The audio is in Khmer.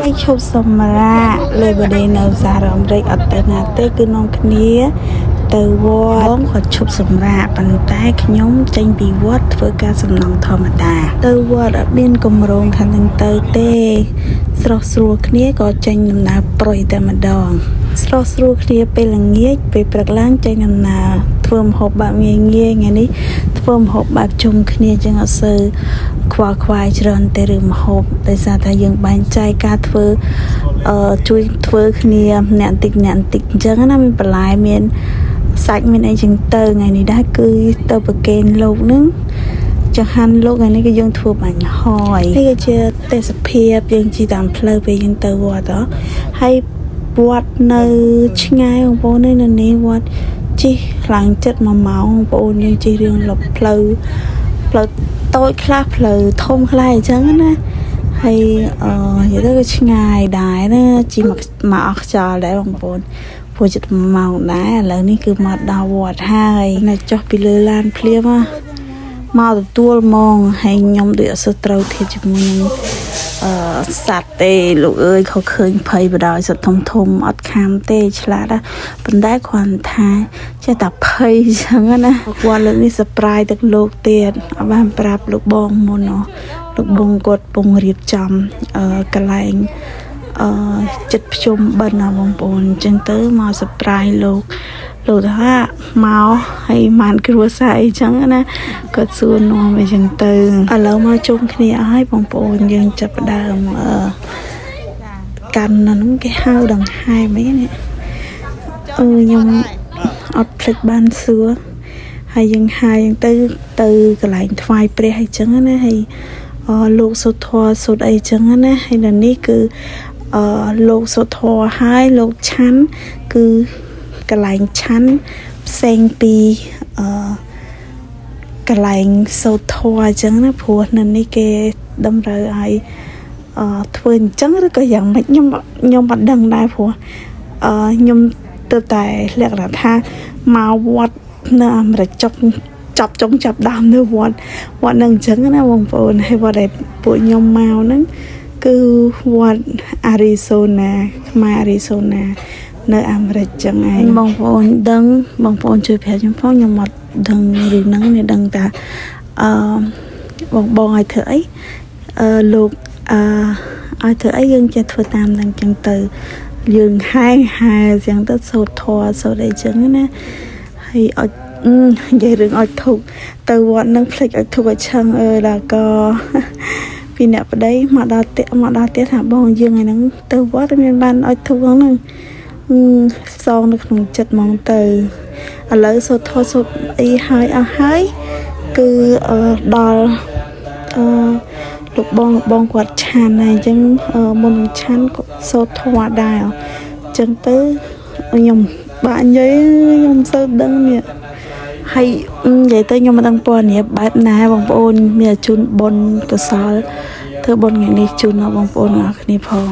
ให้ชมสมระเลยบดีនៅសារអាមេរិកអត់ទៅណាទេគឺនាំគ្នាទៅវត្តបងគាត់ឈប់សម្រាកប៉ុន្តែខ្ញុំចេញពីវត្តធ្វើការសំណង់ធម្មតាទៅវត្តអត់មានគម្រោងខាងនឹងទៅទេស្រស់ស្រួលគ្នាក៏ចេញដំណើរប្រុយតែម្ដងស្រស់ស្រួលគ្នាពេលល្ងាចពេលព្រឹកឡើងចេញដំណើរធ្វើម្ហូបបែបងាយងាយថ្ងៃនេះធ្វើម្ហូបបែបជុំគ្នាចឹងអត់សូវខ្វល់ខ្វាយច្រើនទេឬម្ហូបដោយសារតែយើងបែងចែកការធ្វើជួយធ្វើគ្នាអ្នកតិចអញ្ចឹងណាមានបន្លែមានសាច់មានអីចឹងទៅថ្ងៃនេះដែរគឺទៅប្រកេនលោកនឹងចង្ហាន់លោកថ្ងៃនេះគឺយើងធ្វើបាញ់ហយនេះគឺជាទេសភាពយើងជិះតាមផ្លូវពេលយើងទៅវត្តហើយវត្តនៅឆ្ងាយបងប្អូននៅនេះវត្តជិះឡើងចិត្ត1ម៉ោងបងប្អូនយើងជិះរឿងលុបផ្លូវតូចខ្លះផ្លូវធំខ្លះអញ្ចឹងណាហើយនិយាយទៅក៏ឆ្ងាយដែរណាជិះមកអស់ខ្យល់ដែរបងប្អូនព្រោះចិត្ត1ម៉ោងដែរឥឡូវនេះគឺមកដល់វត្តហើយនៅចុះពីលើឡានភ្លាមមកទទួលហ្មងហើយខ្ញុំដូចអត់សូវត្រូវធៀបជាមួយនឹងសត្វទេលោកអើយខកឃើញភ័យបដ ாய் សត្វធំអត់ខាំទេឆ្លាតណាប៉ុន្តែគ្រាន់ថាចេះតែភ័យអញ្ចឹងណាគាត់លើកនេះ surprise ទឹកលោកទៀតអត់បានប្រាប់លោកបងមុនលោកបងគាត់ពងរៀបចំកន្លែងចិត្តភ្ជុំបិណ្ឌណាបងប្អូនអញ្ចឹងទៅមក surprise លោកថាមកហើយបានគ្រួសារអីចឹងណាគាត់សួរនាំអីចឹងទៅឥឡូវមកជុំគ្នាអស់ហើយបងប្អូនយើងចាប់ផ្ដើមកាន់ហ្នឹងគេហៅដង្ហែមអីនេះខ្ញុំអត់ភ្លេចបានសួរហើយយើងហាយទៅកន្លែងថ្វាយព្រះអីចឹងណាហើយលោកសុធរសុទ្ធអីចឹងណាហើយនៅនេះគឺលោកសុធរហើយលោកឆាន់គឺកន្លែងឆាន់ផ្សេងពីកន្លែងសូត្រធម៌អញ្ចឹងណាព្រោះនៅនេះគេតម្រូវឲ្យធ្វើអញ្ចឹងឬក៏យ៉ាងម៉េចខ្ញុំអត់ដឹងដែរព្រោះខ្ញុំទៅតែលក្ខណៈថាមកវត្តនៅអាមេរិកចាប់ដើមនៅវត្តនឹងអញ្ចឹងណាបងប្អូនហើយវត្តដែលពួកខ្ញុំមកហ្នឹងគឺវត្តអារីโซนาខ្មែរអារីโซนาនៅអាមេរិកចឹងឯងបងប្អូនដឹងបងប្អូនជួយប្រាប់ខ្ញុំផងខ្ញុំអត់ដឹងរឿងហ្នឹងនេះដឹងតែបងឲ្យធ្វើអីលោកឲ្យធ្វើអីយើងចេះធ្វើតាមហ្នឹងចឹងទៅយើងហែចឹងទៅសូត្រធម៌សូត្រអីចឹងណាហើយឲ្យនិយាយរឿងឲ្យធុកទៅវត្តហ្នឹងភ្លេចឲ្យធុកឲ្យឆឹងដល់ក៏ពីអ្នកប្តីមកដល់ផ្ទះថាបងយើងឯហ្នឹងទៅវត្តមានបានឲ្យធុកហ្នឹងផ្សងនៅក្នុងចិត្តហ្មងទៅឥឡូវសូត្រធម៌សូត្រអីហើយអស់ហើយគឺដល់លោកបងគាត់ឆានហើយអញ្ចឹងមុននឹងឆានក៏សូត្រធម៌ដែរអញ្ចឹងទៅខ្ញុំបាក់និយាយខ្ញុំសូត្រដឹងនេះហើយនិយាយទៅខ្ញុំមិនដឹងព័ត៌មានបែបណាបងប្អូនមានជូនបុណ្យកុសលធ្វើបុណ្យថ្ងៃនេះជូនដល់បងប្អូនទាំងអស់គ្នាផង